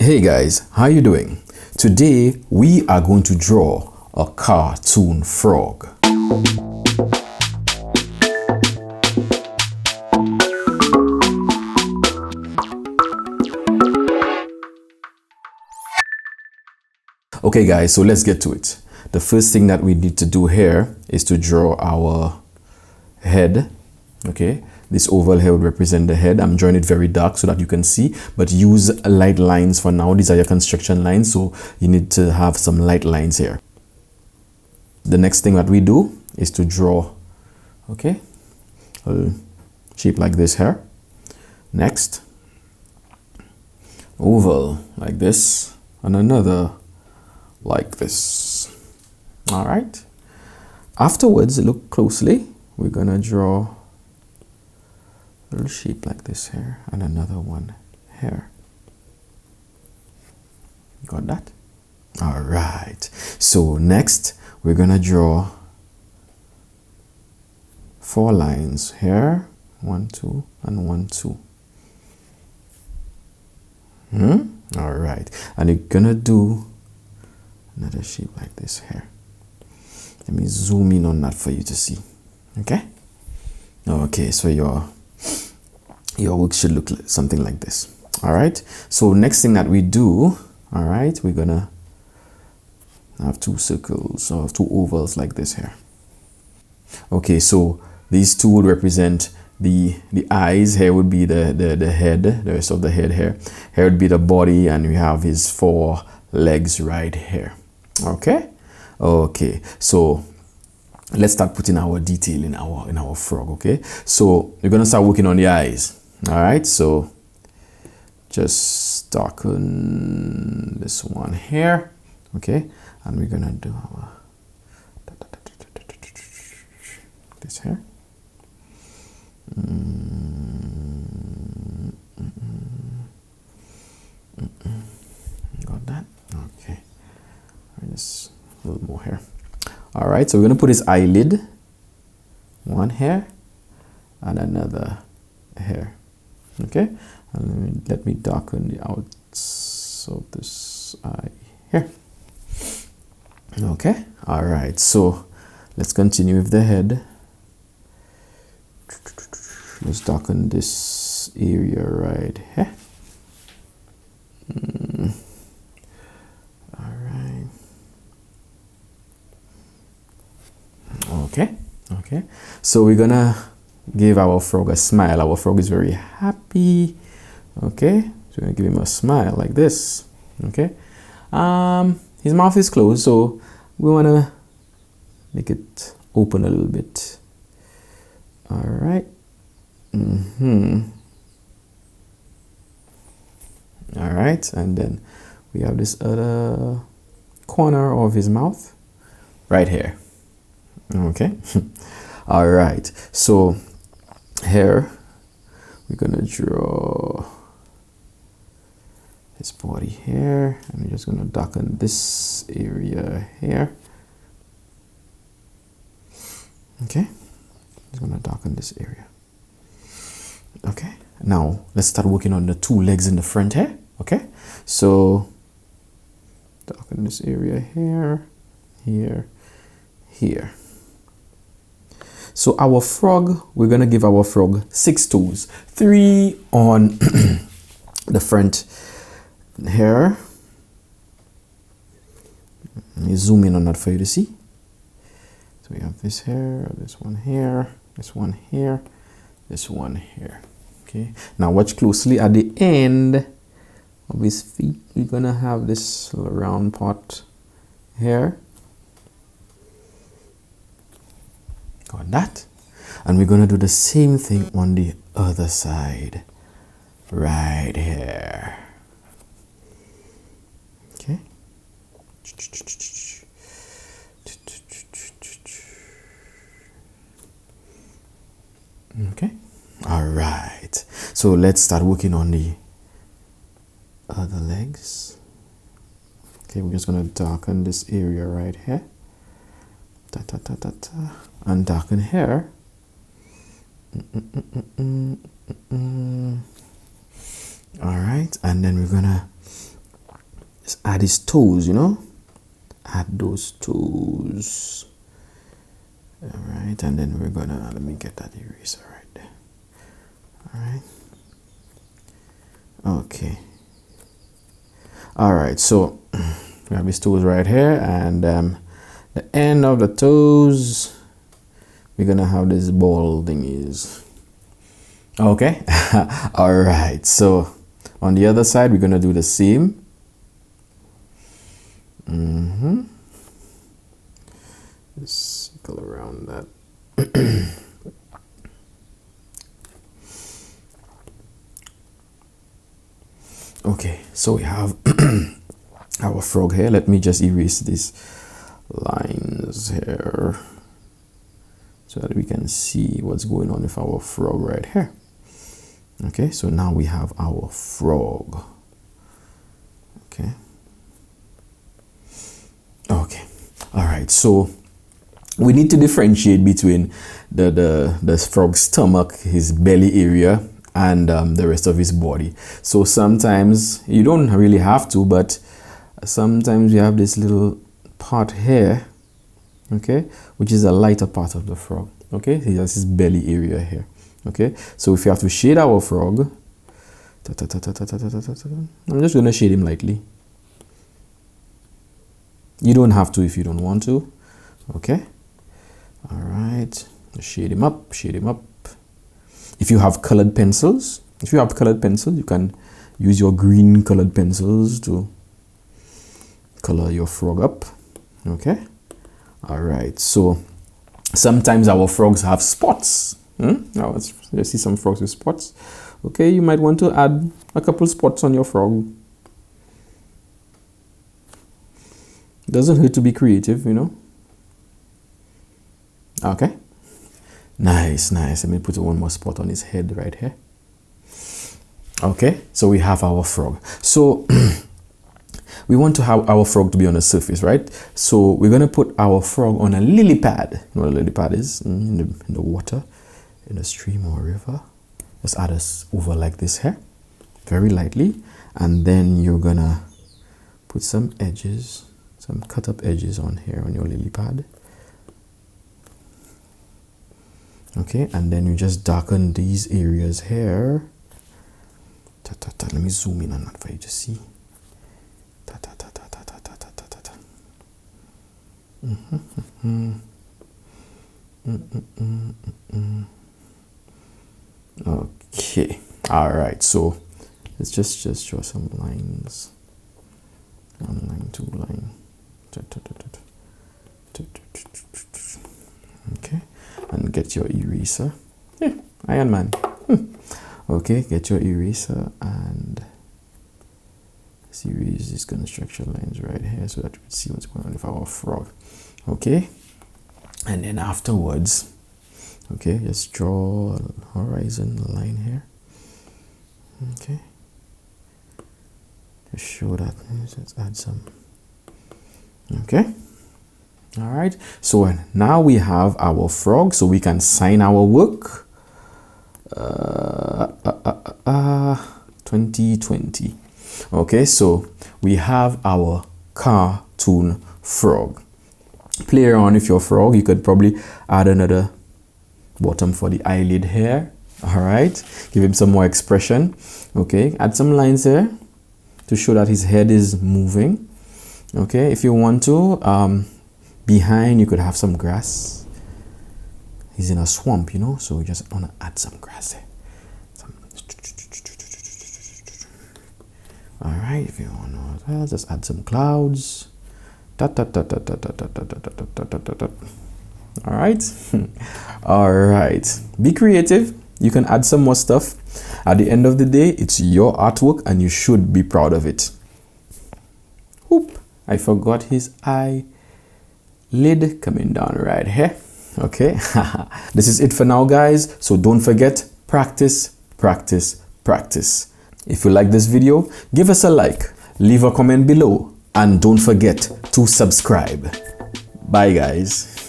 Hey guys, how you doing? Today we are going to draw a cartoon frog. Okay guys, so let's get to it. The first thing that we need to do here is to draw our head. Okay, this oval here would represent the head. I'm drawing it very dark so that you can see, but use light lines for now. These are your construction lines, so you need to have some light lines here. The next thing that we do is to draw, okay, a shape like this here. Next, oval like this, and another like this. All right. Afterwards, look closely. We're gonna draw a little shape like this here and another one here. Got that? All right. So next, we're gonna draw 4 lines here. 1, 2, and 1, 2. All right. And you're gonna do another shape like this here. Let me zoom in on that for you to see. Okay. Okay. So your work should look like something like this. All right. So next thing that we do, all right, we're gonna have 2 circles or 2 ovals like this here. Okay. So these 2 would represent the eyes. Here would be the head, the rest of the head here. Here would be the body, and we have his 4 legs right here. Okay. Okay. So let's start putting our detail in our frog. Okay. So we're gonna start working on the eyes. All right. So just darken this one here. Okay. And we're gonna do our this here. Got that? Okay. Just a little more here. All right, so we're going to put his eyelid, one here and another here. Okay, and let me darken the outs of this eye here. Okay, all right, so let's continue with the head. Let's darken this area right here. All right. Okay. Okay. So we're gonna give our frog a smile. Our frog is very happy. Okay. So we're gonna give him a smile like this. Okay. His mouth is closed, so we wanna make it open a little bit. All right. All right, and then we have this other corner of his mouth right here. Okay. All right, so here we're gonna draw his body here, and we're just gonna darken this area here. Okay, just gonna darken this area. Okay, now let's start working on the 2 legs in the front here. Okay, so darken this area here, here, here. So our frog, we're gonna give our frog 6 toes, 3 on the front here. Let me zoom in on that for you to see. So we have this here, this one here, this one here, this one here. Okay, now watch closely. At the end of his feet, we're gonna have this little round part here. Got that? And we're gonna do the same thing on the other side right here. Okay. Okay. All right, so let's start working on the other legs. Okay, we're just gonna darken this area right here, and darken here. All right, and then we're gonna just add his toes, you know, add those toes. All right, and then we're gonna, let me get that eraser right there. All right, okay. All right, so we have his toes right here, and the end of the toes, we're gonna have this ball thingies. Okay. All right, so on the other side we're gonna do the same. Just circle around that. Okay, so we have our frog here. Let me just erase these lines here so that we can see what's going on with our frog right here. Okay, so now we have our frog. Okay. Okay. All right. So we need to differentiate between the frog's stomach, his belly area, and the rest of his body. So sometimes you don't really have to, but sometimes you have this little part here, okay, which is a lighter part of the frog. Okay, he has his belly area here. Okay, so if you have to shade our frog, I'm just gonna shade him lightly. You don't have to if you don't want to. Okay, all right, shade him up, shade him up. If you have colored pencils, you can use your green colored pencils to color your frog up. Okay, all right, so sometimes our frogs have spots. Now let's see some frogs with spots. Okay, you might want to add a couple spots on your frog. Doesn't hurt to be creative, you know. Okay, nice. Let me put one more spot on his head right here. Okay, so we have our frog. So we want to have our frog to be on the surface, right? So we're gonna put our frog on a lily pad. You know what a lily pad is? In the water, in a stream or river. Just add us over like this here, very lightly, and then you're gonna put some edges, some cut up edges on here on your lily pad. Okay, and then you just darken these areas here. Let me zoom in on that for you to see. Okay, all right, so let's just draw some lines. 1 line, 2 line. Okay, and get your eraser. Yeah, Iron Man. Okay, get your eraser and let's erase these construction lines right here so that we can see what's going on with our frog. Okay, and then afterwards, okay, just draw a horizon line here. Okay, just show that. Let's add some. Okay, all right, so now we have our frog, so we can sign our work. 2020. Okay, so we have our cartoon frog. Play around with your frog. You could probably add another bottom for the eyelid here. All right, give him some more expression. Okay, add some lines there to show that his head is moving. Okay, if you want to, behind you could have some grass. He's in a swamp, you know, so we just want to add some grass there. All right, if you want to, just add some clouds. All right. All right, be creative. You can add some more stuff. At the end of the day, it's your artwork and you should be proud of it. Oop, I forgot his eyelid coming down right here. Okay, this is it for now, guys. So don't forget, practice, practice, practice. If you like this video, give us a like, leave a comment below, and don't forget to subscribe. Bye, guys.